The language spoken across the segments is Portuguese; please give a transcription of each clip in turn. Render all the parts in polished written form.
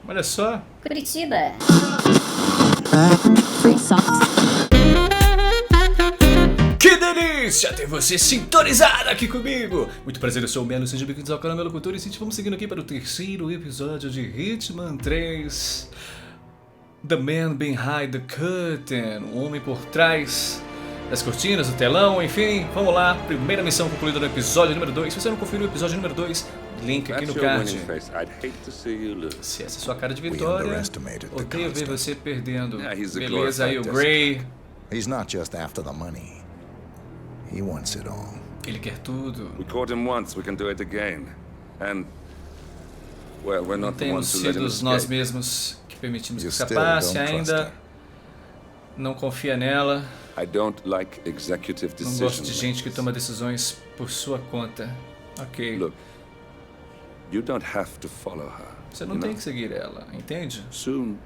Olha só. Curitiba. Que delícia ter você sintonizado aqui comigo! Muito prazer, eu sou o Melo, sejam bem-vindos ao canal Melocutor. E vamos seguindo aqui para o terceiro episódio de Hitman 3. The Man Behind the Curtain, o homem por trás das cortinas, do telão, enfim, vamos lá. Primeira missão concluída no episódio número 2. Se você não conferiu o episódio número 2, link aqui no card. Se essa é a sua cara de vitória, odeio ver você perdendo. Beleza, aí o Gray. He's not just after the money. He wants it all. Ele quer tudo. We caught him once, we can do it again. And well, we're not the Temos ones who let him sido nós escape. mesmos que permitimos que You still escapasse, don't trust ainda her. não confia nela. I don't like executive Não gosto de decisions. gente que toma decisões por sua conta. Ok. Look, you don't have to follow her. Você não you tem know? que seguir ela, entende? Soon,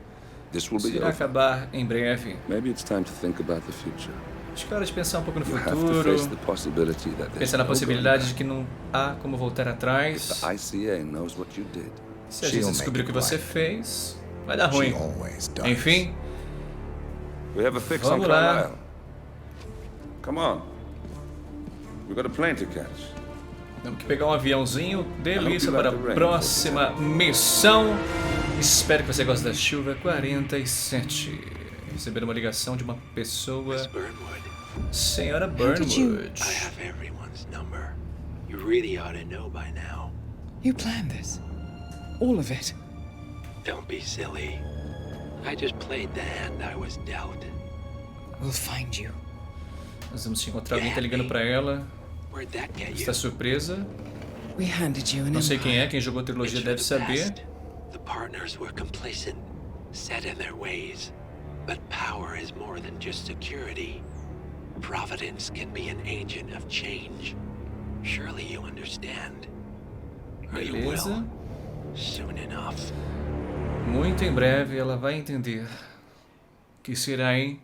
this will Isso be irá over. acabar em breve. Maybe it's time to think about the future. Acho que é hora de pensar um pouco no You have to face the futuro. possibility that there's Pensar na no possibilidade de going que não há como voltar back. atrás. The ICA knows what you did. Se a She'll gente descobrir o make que it você right. fez, vai dar She ruim. always does. Enfim, We have a fix on vamos lá. Carlisle. Come on. We've got a plane to catch. Temos que pegar um aviãozinho. Delícia I hope you para a like the rain. próxima missão. Espero que você goste da chuva 47. Receber uma ligação de uma pessoa. Senhora How did you- Burnwood. I have everyone's number. You really ought to know by now. You planned this? All of it? Don't be silly. I just played the hand I was dealt. We'll find you. Nós vamos te encontrar. Alguém tá ligando pra ela. Where'd that get you? Está surpresa. We handed you an Não sei quem é. empire. Quem jogou a trilogia It's deve for the saber. past. The partners were complacent, set in their ways. But power is more than just security. Providence can be an agent of change. Surely you understand. Or you Beleza. will. Soon enough. Muito em breve ela vai entender. Que será, hein?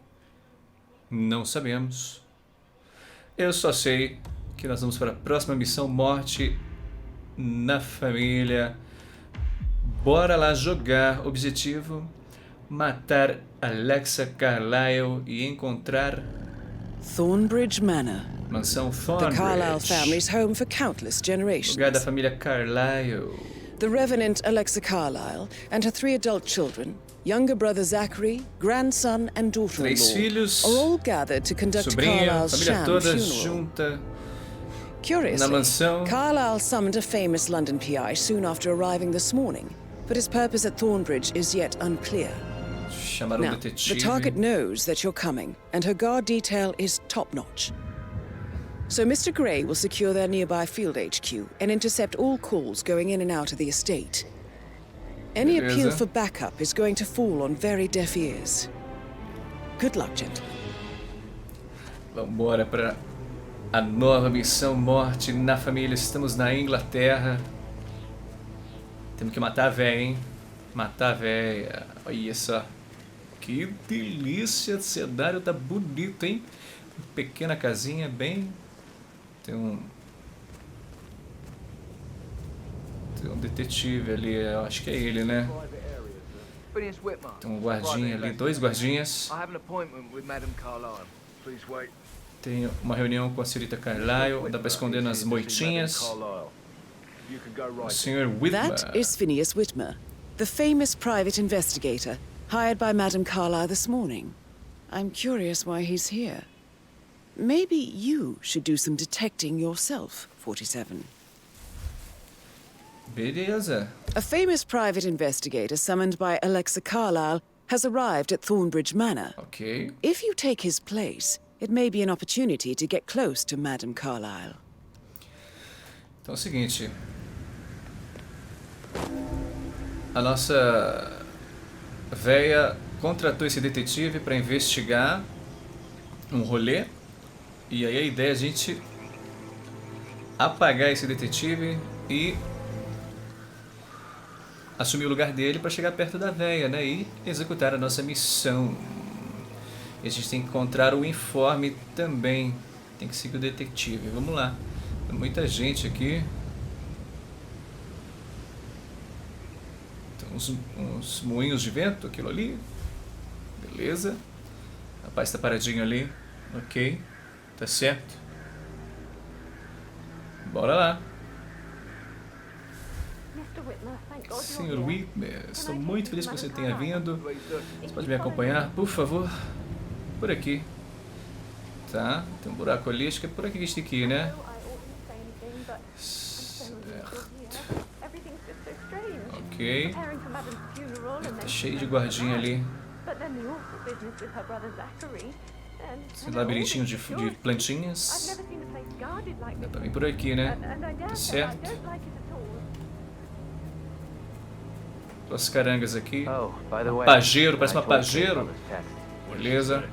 Não sabemos. Eu só sei que nós vamos para a próxima missão: Morte na Família. Bora lá jogar. Objetivo: matar Alexa Carlisle e encontrar Thornbridge Manor, mansão the Carlisle Thornbridge. family's home for countless generations. Lugar da família Carlisle. The Revenant Alexa Carlisle and her 3 adult children, younger brother Zachary, grandson and 3 daughter-in-law, filhos, are all gathered to conduct sobrinha, Carlisle's família sham toda funeral. junta na Curiously, mansão. Carlisle summoned a famous London PI soon after arriving this morning, but his purpose at Thornbridge is yet unclear. Chamaram Now, o the detetive. target knows that you're coming, and her guard detail is top-notch. So Mr. Gray will secure their nearby field HQ and intercept all calls going in and out of the estate. Any Beleza. appeal for backup is going to fall on very deaf ears. Good luck, gentlemen. Vambora para a nova missão: Morte na Família. Estamos na Inglaterra. Temos que matar a véia, hein? Matar a véia. Olha só. Que delícia. O cenário tá bonito, hein? Pequena casinha, bem... Tem um detetive ali. Eu acho que é ele, né? Tem um guardinha ali. 2 guardinhas. Tem uma reunião com a senhorita Carlisle. Dá pra esconder nas moitinhas. O Sr. Whitman. That is Phineas Whitmer, the famous private investigator hired by Madame Carlisle this morning. I'm curious why he's here. Maybe you should do some detecting yourself, 47. Beleza. A famous private investigator summoned by Alexa Carlisle has arrived at Thornbridge Manor. Ok. If you take his place, it may be an opportunity to get close to Madame Carlisle. Então é o seguinte. A nossa véia contratou esse detetive para investigar um rolê. E aí a ideia é a gente apagar esse detetive e assumir o lugar dele para chegar perto da véia, né? E executar a nossa missão. E a gente tem que encontrar o informe também. Tem que seguir o detetive. Vamos lá. Tem muita gente aqui. Tem uns moinhos de vento, aquilo ali. Beleza. O rapaz tá paradinho ali. Ok. Tá certo. Bora lá. Senhor Whitman, estou muito feliz que você tenha vindo. Você pode me acompanhar, por favor? Por aqui. Tá, tem um buraco ali, acho que é por aqui que a gente tem que ir, né? Certo. Ok. Tá cheio de guardinha ali. Esse labirintinho de plantinhas. Dá pra vir por aqui, né? Tá certo. Duas carangas aqui. Pajeiro, parece uma pajeiro. Beleza.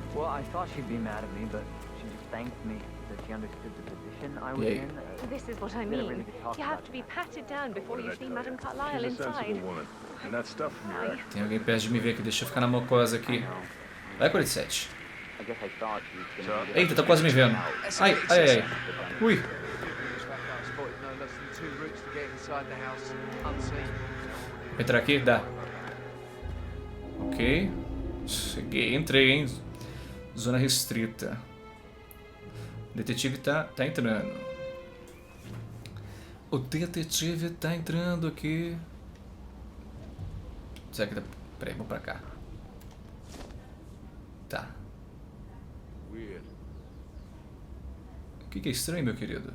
E aí? This is what I mean. You have to be patted down before you see Madame Carlyle inside. Tem alguém perto de me ver aqui, deixa eu ficar na mocosa aqui. Vai, 47. Eita, tá quase me vendo. Ai, ai, ai. Ui. Entrar aqui? Dá. Ok. Cheguei, entrei, hein. Zona restrita. O detetive tá entrando. O detetive tá entrando aqui. Será que dá... Peraí, vamos pra cá. Tá. O que é estranho, meu querido?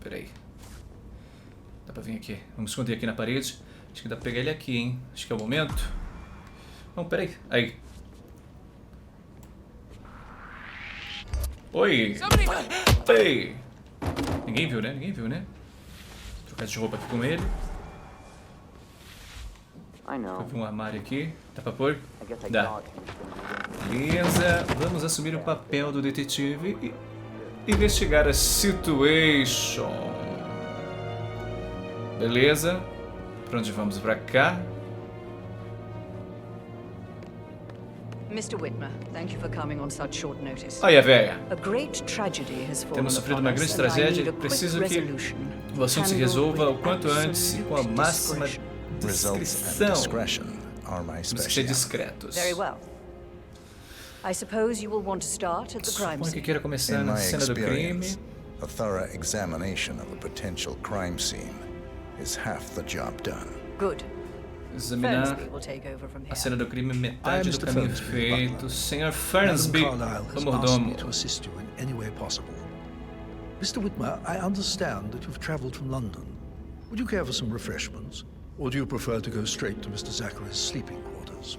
Peraí. Dá pra vir aqui. Vamos esconder aqui na parede. Acho que dá pra pegar ele aqui, hein? Acho que é o momento. Não, peraí. Aí. Oi! Ei! Ninguém viu, né? Ninguém viu, né? Vou trocar de roupa aqui com ele. Vou ver um armário aqui. Dá pra pôr? Dá. Beleza. Vamos assumir o papel do detetive e investigar a situation. Beleza. Pra onde vamos? Pra cá. Mr. Whitmer, thank you for coming on such short notice. Olha, velha. A great tragedy has fallen Temos sofrido upon uma us, grande and I tragédia. need a quick Preciso que resolution. o assunto se resolva o quanto antes e com a máxima Results and discrição. discretion are my Temos que ser specialty. discretos. Very well. I suppose you will want to start at the crime Suponho que scene. queira começar In na my cena do crime. experience, a thorough examination of a potential crime scene is half the job done. Good. Examinar Fernsby will take over from a here. cena do crime, metade I am do Mr. caminho Fernsby, feito. butler. Senhor Madam Fernsby, Carlyle o has asked mordomo. me to assist you in any way possible. Mr. Whitmer, I understand that you've traveled from London. Would you care for some refreshments? Or do you prefer to go straight to Mr. Zachary's sleeping quarters?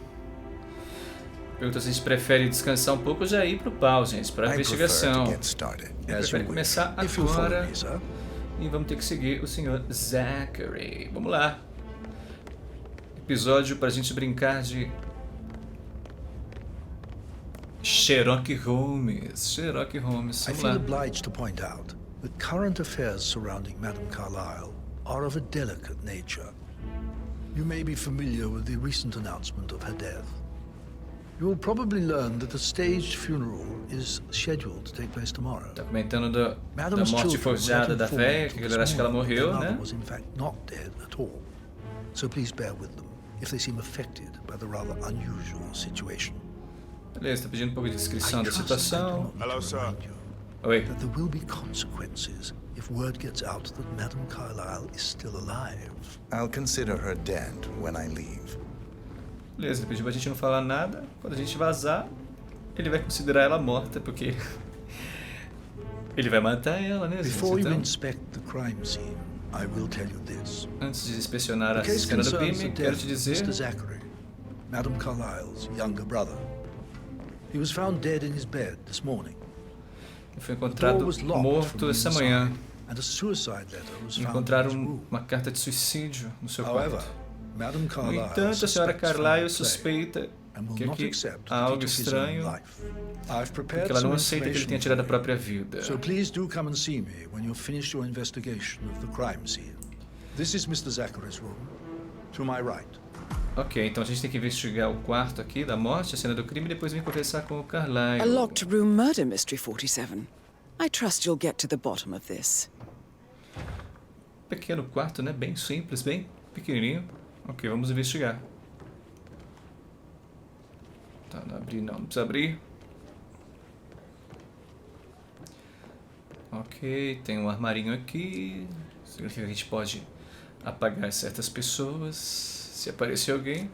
Pergunta se a gente prefere descansar um pouco ou já ir pro pau, gente, pra I prefer investigação. to get started. Eu As prefiro you começar wish. If you follow agora me, sir. e vamos ter que seguir o Sr. Zachary. Vamos lá. Episódio pra gente brincar de XEROQUE HOLMES. XEROQUE HOLMES. I Vamos feel lá. obliged to point out that current affairs surrounding Madame Carlyle are of a delicate nature. You may be familiar with the recent announcement of her death. You will probably learn that a staged funeral is scheduled to take place tomorrow. Tá comentando da Madam's morte children were forjada not da informed véia, until que a this galera acha que ela morning that morreu, their mother né? was in fact not dead at all. So please bear with them if they seem affected by the rather unusual situation. Beleza, tá pedindo um pouco de descrição I da trust situação. I do not need to remind you Oi. that there will be consequences if word gets out that Madame Carlyle is still alive. I'll consider her dead when I leave. Beleza, ele pediu pra gente não falar nada. Quando a gente vazar, ele vai considerar ela morta, porque ele vai matar ela, né, gente? Before you Então, inspect the crime scene, I will tell you this. antes de inspecionar The a case cena do concerns crime, the quero death te of dizer... Mr. Zachary, Madame Carlyle's younger brother. He was found dead in his bed this morning. Ele foi The door encontrado was locked morto from essa inside, manhã. and a suicide letter was found in his Encontraram room. uma carta de suicídio no seu However, quarto. Madame No Carlyle entanto, a senhora suspects Carlyle foul play suspeita and will que not aqui accept há that he algo took his own estranho, life. I've prepared porque ela não some aceita que ele tenha information tirado a for you. própria vida. So please do come and see me when you've finished your investigation of the crime scene. This is Mr. Zachary's room. To my right. Ok, então a gente tem que investigar o quarto aqui da morte, a cena do crime, e depois vir conversar com o Carlyle. A locked room murder mystery, 47. I trust you'll get to the bottom of this. pequeno quarto, né? Bem simples, bem pequenininho. Ok, vamos investigar. Tá, não abri não, não precisa abrir. Ok, tem um armarinho aqui. Significa que a gente pode apagar certas pessoas se aparecer alguém.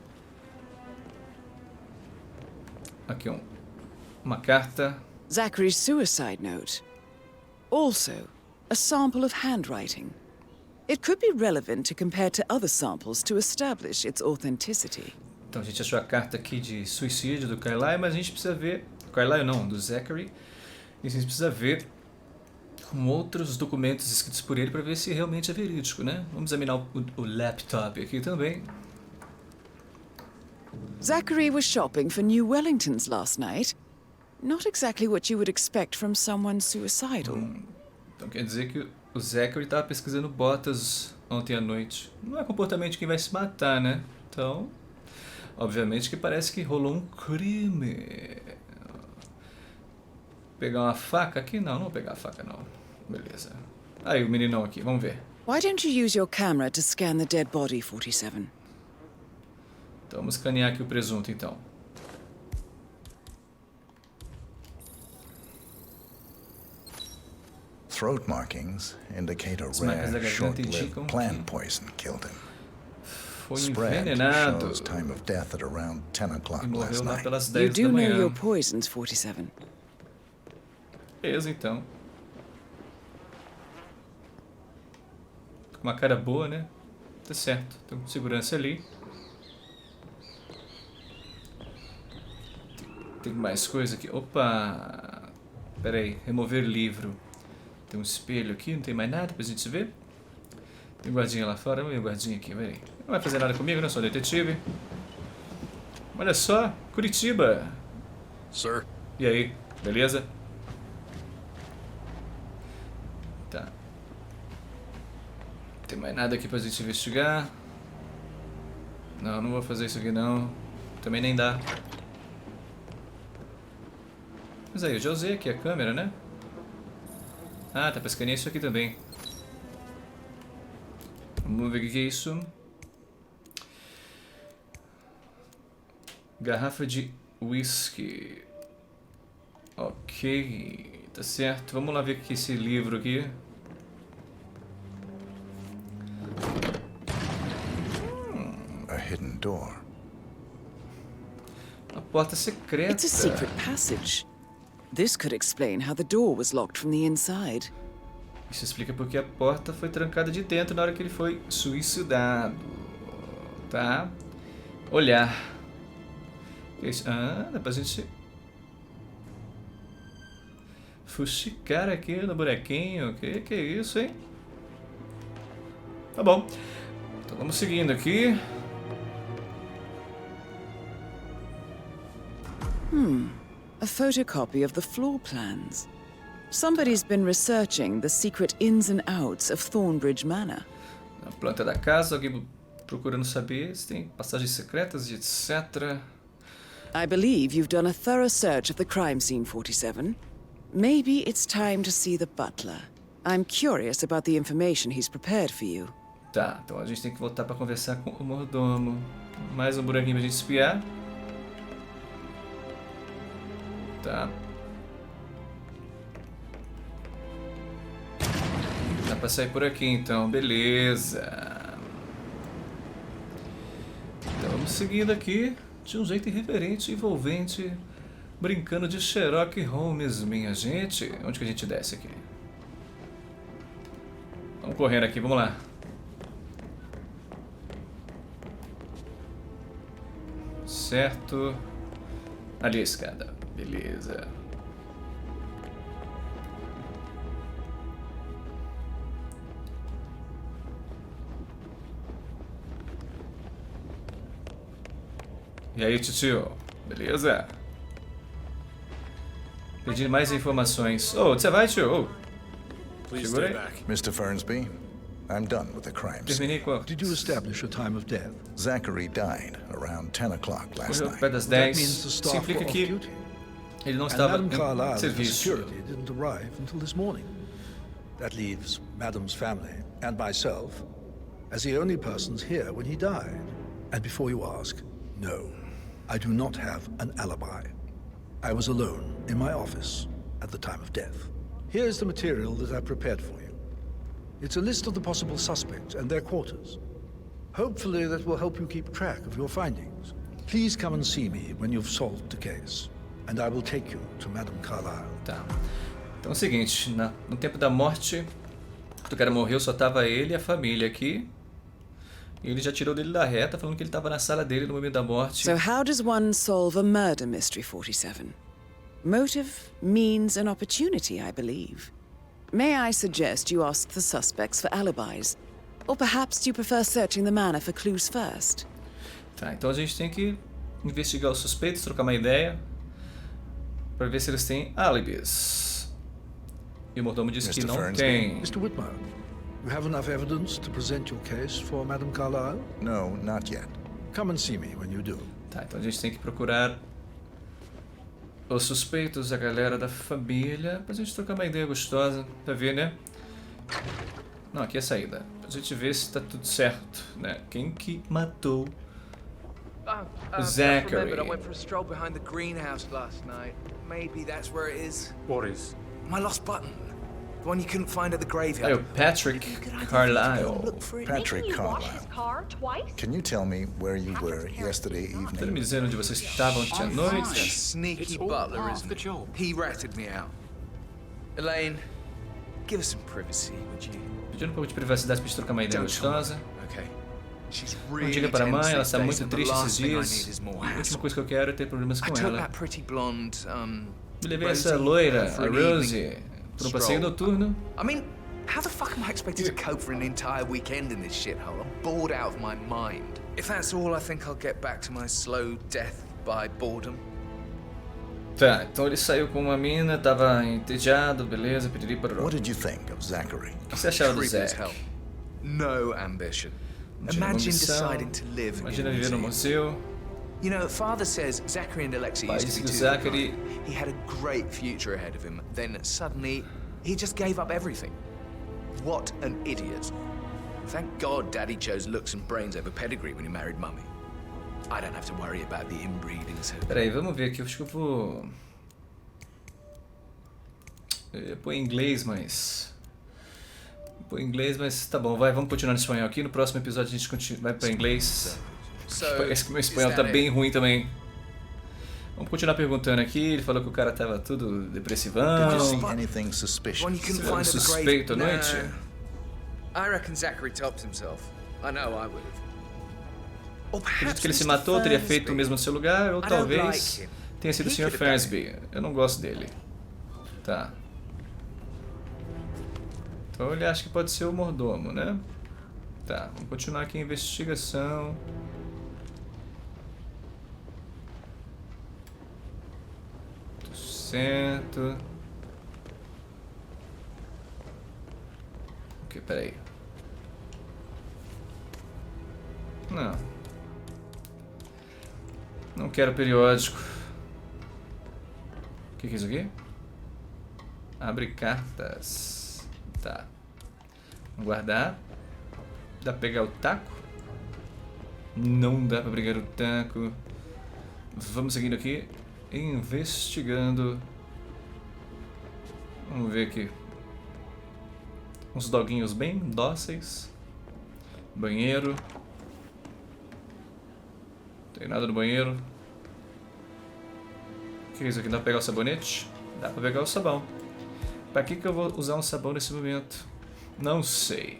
Aqui uma carta. Zachary's suicide note. Also, a sample of handwriting. It could be relevant to compare to other samples to establish its authenticity. Então a gente achou a carta aqui de suicídio do Carlyle, mas a gente precisa ver... Carlyle não, do Zachary. E a gente precisa ver com outros documentos escritos por ele para ver se realmente é verídico, né? Vamos examinar o laptop aqui também. Zachary was shopping for new Wellingtons last night. Not exactly what you would expect from someone suicidal. Então quer dizer que o Zachary estava pesquisando botas ontem à noite. Não é comportamento de quem vai se matar, né? Então, obviamente que parece que rolou um crime. Pegar uma faca aqui? Não, não vou pegar a faca não. Beleza. Aí o meninão aqui, vamos ver. Why don't you use your camera to scan the dead body, 47? Então vamos escanear aqui o presunto então. Throat markings indicate a As marcas da rare, garganta indicam short-lived que plant poison killed him. foi Spread envenenado shows time of death at around 10 e o'clock last morreu lá night. pelas You 10 da do know manhã. your poisons, 47. Beleza, então. Com uma cara boa, né? Tá certo. Tem segurança ali. Tem mais coisa aqui. Opa! Pera aí. Remover livro. Tem um espelho aqui. Não tem mais nada pra gente ver. Tem guardinha lá fora. Vamos ver o guardinha aqui. Pera aí. Não vai fazer nada comigo, né? Sou detetive. Olha só. Curitiba. Sir? E aí? Beleza? Tá. Não tem mais nada aqui pra gente investigar. Não, não vou fazer isso aqui não. Também nem dá. Mas aí, eu já usei aqui a câmera, né? Ah, tá pra escanear isso aqui também. Vamos ver o que é isso. Garrafa de whisky. Ok, tá certo. Vamos lá ver o que é esse livro aqui. A hidden door. A porta secreta. It's a secret passage. This could explain how the door was locked from the inside. Isso explica porque a porta foi trancada de dentro na hora que ele foi suicidado. Tá? Olhar. Ah, dá pra gente fuxicar aqui no bonequinho. Que é isso, hein? Tá bom. Então vamos seguindo aqui. A photocopy of the floor plans. Somebody's been researching the secret ins and outs of Thornbridge Manor. Na planta da casa, alguém procurando saber se tem passagens secretas e etc. I believe you've done a thorough search of the crime scene, 47. Maybe it's time to see the butler. I'm curious about the information he's prepared for you. Tá, então a gente tem que voltar pra conversar com o mordomo. Mais um buraquinho pra gente espiar. Tá. Dá pra sair por aqui então, beleza. Então vamos seguindo aqui de um jeito irreverente, envolvente, brincando de XEROQUE HOLMES, minha gente. Onde que a gente desce aqui? Vamos correndo aqui, vamos lá. Certo. Ali a escada. Beleza. E aí, tio? Beleza? Pedindo mais informações. Oh, você vai, tio? Oh. Segura aí. Mr. Fernsby, I'm done with the crime scene. Terminei com... Did you establish a time of death? Zachary died around 10 o'clock last Correu night. perto das That 10. means the Isso staff were implica off que duty. ele não And estava Madame Carlyle em and the serviço. security didn't arrive until this morning. That leaves Madame's family and myself as the only persons here when he died. And before you ask, no, I do not have an alibi. I was alone in my office at the time of death. Here's the material that I prepared for you. It's a list of the possible suspects and their quarters. Hopefully that will help you keep track of your findings. Please come and see me when you've solved the case, and I will take you to Madame Carlyle. Tá. Então é o seguinte, no tempo da morte, quando o cara morreu, só tava ele e a família aqui. E ele já tirou dele da reta, falando que ele tava na sala dele no momento da morte. So how does one solve a murder mystery, 47? Motive, means, and opportunity, I believe. May I suggest you ask the suspects for alibis? Or perhaps do you prefer searching the manor for clues first? Tá, então a gente tem que investigar os suspeitos, trocar uma ideia, para ver se eles têm álibis. E o mordomo disse que não tem. Mr. Whitmer, you have enough evidence to present your case for Madame Carlyle? No, not yet. Come and see me when you do. Tá, então a gente tem que procurar os suspeitos, a galera da família, pra gente trocar uma ideia gostosa, pra ver, né? Não, aqui é a saída. Pra gente ver se tá tudo certo, né? Quem que matou Zachary? I went for a stroll behind the greenhouse last night. Maybe that's where it is. What is? My lost button. The one you couldn't find at the graveyard. Oh, Patrick Carlyle. Patrick Making you wash Carlyle. his car twice? Can you tell me where you were yesterday Tá me evening? dizendo onde vocês estavam ontem à noite? Sneaky butler, isn't it? He ratted me out. Elaine, give us some privacy, would you? Pedindo um pouco de privacidade pra gente trocar uma ideia gostosa. Okay. She's Não really diga para a mãe, ela tense está these muito days, and the triste esses last thing I dias. need is more E a última hassle. coisa que eu quero é ter problemas I com took ela. that pretty blonde, Me levei essa Rosie loira, for a an Rosie, evening por passeio stroll. noturno. I mean, how the fuck am I expected to cope for an entire weekend in this shithole? I'm bored out of my mind. If that's all, I think I'll get back to my slow death by boredom. Tá, então ele saiu com uma mina, tava entediado, beleza, piriri pararó. What did you think of Zachary? O que você achava do Creepy as Zack? hell. No ambition. Tinha uma Imagine missão, deciding to live imagina in a viver no museum. museu. You know, Father says Zachary and Alexei Pai used disse to be que o two. Zachary He had a great future ahead of him. Then suddenly, he just gave up everything. What an idiot. Thank God Daddy chose looks and brains over pedigree when he married Mummy. I don't have to worry about the inbreeding. Peraí, vamos ver aqui, eu acho que eu vou... Eu ia pôr em inglês, mas... Pôr em inglês, mas tá bom, vai, vamos continuar no espanhol aqui. No próximo episódio a gente vai pra inglês. Parece que o meu espanhol tá bem ruim também. Vamos continuar perguntando aqui. Ele falou que o cara tava tudo depressivão. Did you see anything suspicious? One you couldn't Você viu find at the suspeito à grave. noite? I reckon Zachary topped himself. I know I would have. Or Acredito perhaps que ele se Mr. matou, teria Fernsby. feito o mesmo no seu lugar, ou I don't talvez like him. tenha sido o He Sr. could have done Fernsby. Eu não gosto dele. Tá. Então ele acha que pode ser o mordomo, né? Tá, vamos continuar aqui a investigação. Certo. Ok, peraí. Não. Não quero periódico. O que é isso aqui? Abre cartas. Tá. Vamos guardar. Dá pra pegar o taco? Não dá pra pegar o taco. Vamos seguindo aqui. Investigando. Vamos ver aqui. Uns doguinhos bem dóceis. Banheiro. Não tem nada no banheiro. O que é isso aqui? Dá pra pegar o sabonete? Dá pra pegar o sabão. Pra que eu vou usar um sabão nesse momento? Não sei.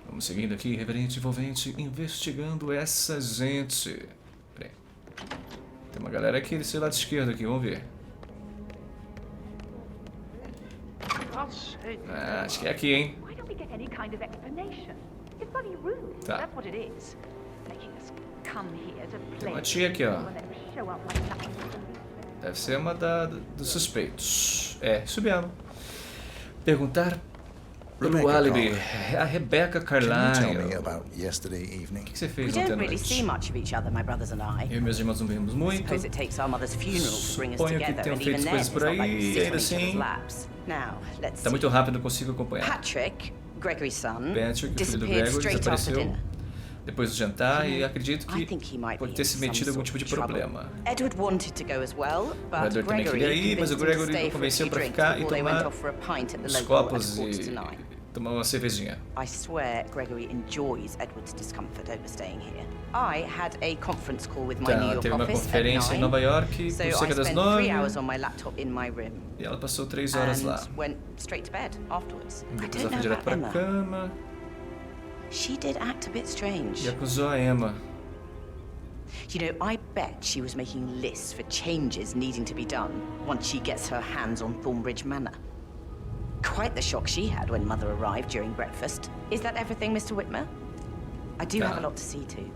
Vamos seguindo aqui, reverente envolvente, investigando essa gente. Peraí. Tem uma galera aqui desse lado esquerdo aqui, vamos ver. Ah, acho que é aqui, hein? Why don't we get any kind of explanation? It's bloody rude. Tá. That's what it is. Making us come here to Tem play uma tia aqui, ó. and then show up like nothing. Deve ser uma dos suspeitos. É, isso mesmo. Perguntar pelo álibi. A Rebecca Can you tell me Carlyle. about yesterday evening? O que você We fez ontem à don't really see noite? much of each other, my brothers and I. Eu e meus irmãos não vimos muito. Suppose it takes our mother's funeral to bring us Suponho que together, tenham and feito even then, coisas it's por not like aí, we e sit on ainda each other's assim laps. Now, let's tá see. muito rápido, não consigo acompanhar. Patrick, Gregory's son, Patrick, o filho do disappeared Gregory, straight after desapareceu dinner. depois do jantar e acredito I think que he might pode be ter in se some metido em algum sort tipo de of trouble. problema. Edward wanted to go as well, O but Edward também queria Gregory ir, mas o convinced him to Gregory stay o for a convenceu few para drinks ficar e before they went tomar off for a pint at the os local at copos 8:45. e tomar uma cervejinha. I swear Gregory enjoys Edward's discomfort over staying here. I had a conference call with my New Tá, York teve uma office at conferência em 9, Nova York so por I cerca das spent 9 3 hours on my laptop in my room e ela passou 3 horas lá. and went straight to bed afterwards. I Depois don't ela foi know direto about para a Emma. cama She did act a bit strange. e acusou a Emma. You know, I bet she was making lists for changes needing to be done once she gets her hands on Thornbridge Manor. Quite the shock she had when Mother arrived during breakfast. Is that everything, Mr. Whitmer? I do have a lot to see to.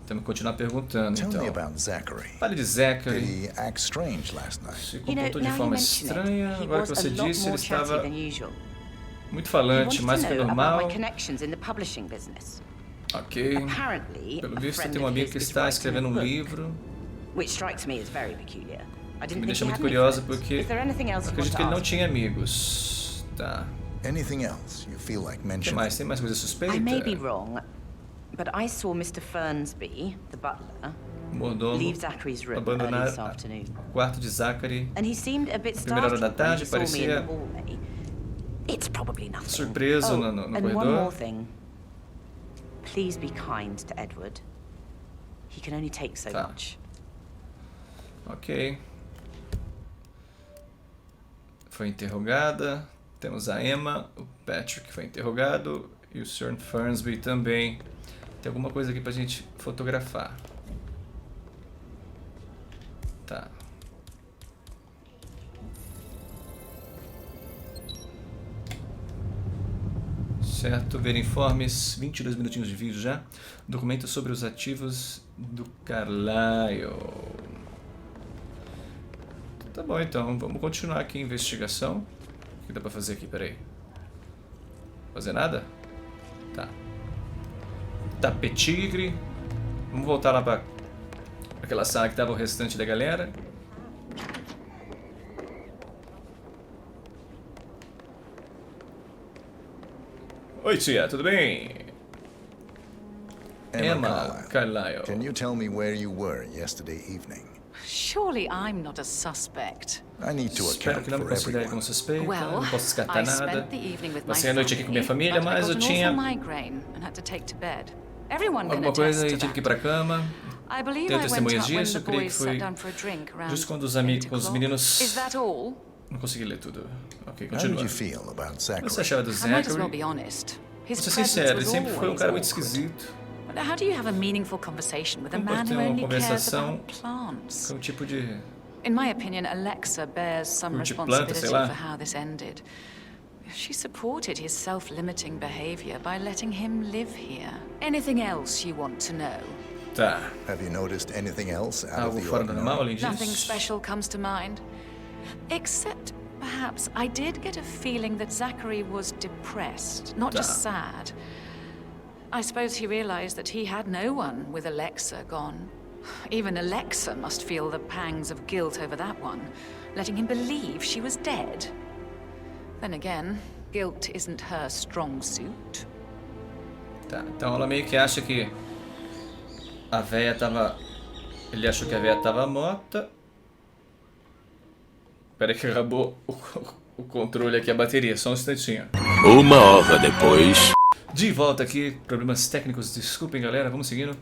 Temos que continuar perguntando, Tell então. me about Zachary. Fale de Did Zachary. he act strange last night? Se You know, comportou de now you forma mention estranha. it, he Agora que was você a lot disse, ele more chatty estava than usual. muito He falante, wanted mais to que know about normal. my connections in the publishing business. Ok. Apparently, Pelo a visto, friend tem um of amigo his que is está writing escrevendo a um book, livro. which strikes me as very peculiar. I Que didn't me think deixa he muito had any curiosa friends. porque Is there anything else you want acredito to que ele não ask? tinha amigos. Tá. Anything else you feel like O que mentioning? mais? Tem mais coisa suspeita? I may be wrong, but I saw Mr. Fernsby, the butler, O mordomo leave Zachary's room early abandonar this afternoon. o quarto de Zachary. And he seemed a bit Primeira hora da startled when tarde, he saw me in the parecia hallway. It's probably nothing. surpreso no and one corredor. more thing. Please be kind to Edward. He can only take so Tá. much. Ok. Foi interrogada. Temos a Emma, o Patrick foi interrogado e o Sr. Fernsby também. Tem alguma coisa aqui pra gente fotografar. Tá. Certo, ver informes, 22 minutinhos de vídeo já. Documento sobre os ativos do Carlyle. Tá bom, então, vamos continuar aqui a investigação. O que dá pra fazer aqui? Peraí. Fazer nada? Tá. Tapetigre. Vamos voltar lá pra aquela sala que tava o restante da galera. Oi, tia, tudo bem? Emma Carlyle. Can you tell me where you were yesterday evening? Surely I'm not a suspect. I need to Espero account que não me for considere everyone. como suspeita, Well, não posso descartar I nada. spent the evening with my Passei a noite aqui com minha família, but I mas got eu an tinha awful migraine and had to take to bed. Everyone can alguma coisa attest e to tive que ir that. pra cama. I believe Tenho I went testemunhas up when disso, the eu creio que boys foi sat down for a drink around justo quando os 8 com os o'clock. meninos... Is that all? Não consegui ler tudo. Ok, How did continua. you feel about O que você Zachary? achava do I might as well Zachary? be honest. His Vou ser presence sincero, ele was sempre foi um always cara muito awkward. esquisito. But how do you have a meaningful conversation with a Como pode man ter who uma only cares conversação about plants? com um tipo de... In my opinion, Alexa bears some de planta, responsibility sei lá. for how this ended. She supported his self-limiting behavior by letting him live here. Anything else you want to know? Tá. Have you noticed anything else out of Algo the fora do normal, além ordinary? Nothing disso? special comes to mind. Except, perhaps, I did get a feeling that Zachary was depressed, not just sad. I suppose he realized that he had no one with Alexa gone. Even Alexa must feel the pangs of guilt over that one, letting him believe she was dead. Then again, guilt isn't her strong suit. Tá, então ela meio que acha que a véia tava... Ele achou que a véia tava morta. Espera que acabou o controle aqui, a bateria, só um instantinho. 1 hora depois. De volta aqui, problemas técnicos, desculpem galera, vamos seguindo.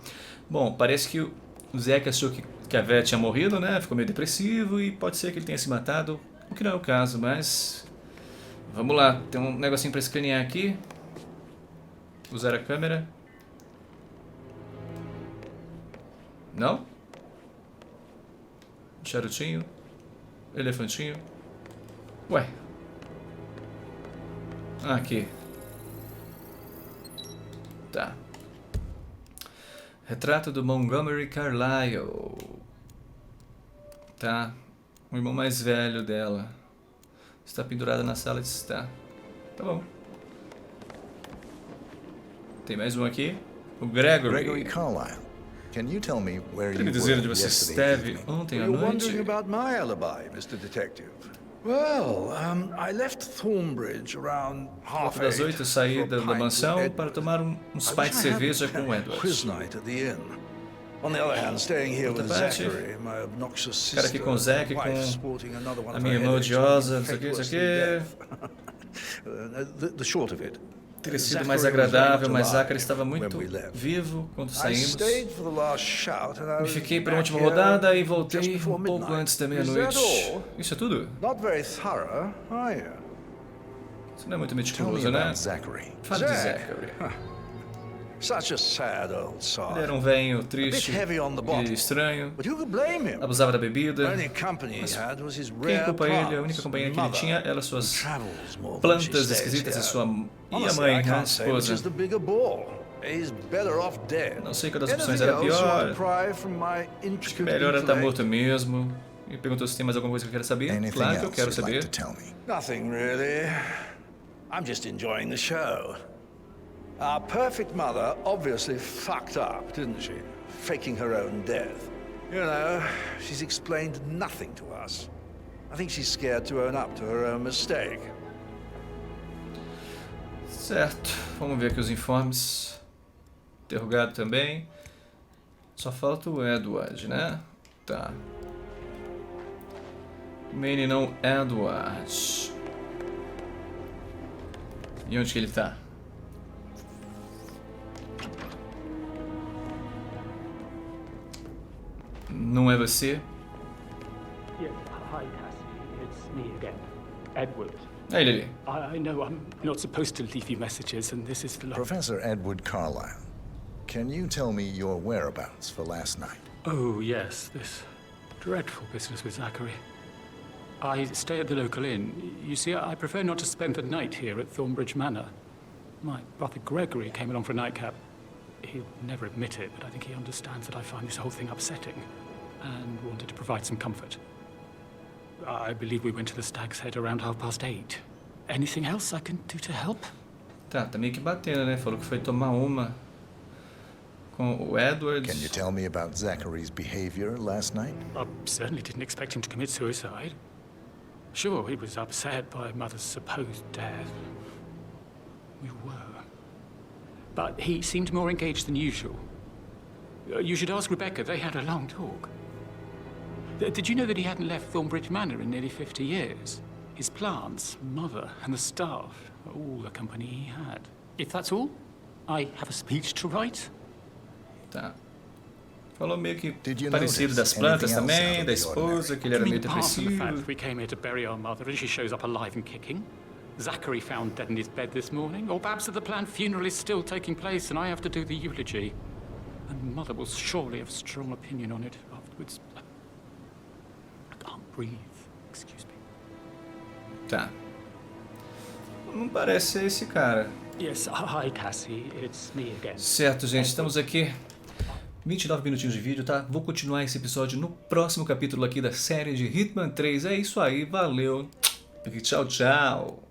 Bom, parece que o Zack achou que a véia tinha morrido, né? Ficou meio depressivo e pode ser que ele tenha se matado, o que não é o caso, mas... Vamos lá, tem um negocinho pra escanear aqui. Usar a câmera. Não? Charutinho. Elefantinho. Ué. Aqui. Tá. Retrato do Montgomery Carlyle. Tá. O irmão mais velho dela. Está pendurada na sala de estar. Tá bom. Tem mais um aqui. O Gregory Carlyle. Can you tell me where Quer you me dizer were onde você yesterday esteve evening? ontem à You're noite? wondering about my alibi, Mr. Detective. Well, I left Thornbridge around half das 8 eu saí da mansão para Edward. tomar uns pints de cerveja com o Edward. Quiz night at the inn. On the other hand, staying here with Zachary, my obnoxious sister, cara aqui com o Zack, com a minha irmã odiosa, não sei o que, The short of it. Teria sido mais agradável, mas Zachary estava muito vivo quando saímos. Me fiquei para a última rodada e voltei um pouco antes da meia-noite. Isso é tudo? Você não é muito meticuloso, né? Fale de Zachary. Ele era um velho triste e estranho, abusava da bebida, mas quem culpa ele? A única companhia que ele tinha eram suas plantas esquisitas e a mãe, a esposa. Não sei qual das opções era pior, acho que melhor era estar morto mesmo. E perguntou se tem mais alguma coisa que eu quero saber. Claro que eu quero saber. Nothing really. I'm just enjoying the show. Our perfect mother obviously fucked up, didn't she? Faking her own death. You know, she's explained nothing to us. I think she's scared to own up to her own mistake. Certo, vamos ver aqui os informes. Interrogado também. Só falta o Edward, né? Tá. Menino Edward. E onde que ele tá? Não é você? Yeah, hi, Cassie. It's me again. Edward. Hey, Lily. I know I'm not supposed to leave you messages, and this is the... Professor Edward Carlyle, can you tell me your whereabouts for last night? Oh, yes, this dreadful business with Zachary. I stay at the local inn. You see, I prefer not to spend the night here at Thornbridge Manor. My brother Gregory came along for a nightcap. He'll never admit it, but I think he understands that I find this whole thing upsetting and wanted to provide some comfort. I believe we went to the Stag's Head around 8:30. Anything else I can do to help? Tá meio que batendo, né? Falou que foi tomar uma com o Edward. Can you tell me about Zachary's behavior last night? I certainly didn't expect him to commit suicide. Sure, he was upset by Mother's supposed death. We were. But he seemed more engaged than usual. You should ask Rebecca. They had a long talk. Did you know that he hadn't left Thornbridge Manor in nearly 50 years? His plants, Mother, and the staff, all the company he had. If that's all, I have a speech to write. Tá. Falou meio que parecido das plantas também, da esposa, que ele era meio depressivo. We came here to bury our mother, and she shows up alive and kicking. Zachary found dead in his bed this morning, or perhaps that the planned funeral is still taking place and I have to do the eulogy. And Mother will surely have a strong opinion on it afterwards. I can't breathe. Excuse me. Tá. Não parece ser esse cara. Yes, hi Cassie, it's me again. Certo, gente, estamos aqui. 29 minutinhos de vídeo, tá? Vou continuar esse episódio no próximo capítulo aqui da série de Hitman 3. É isso aí, valeu. E tchau, tchau.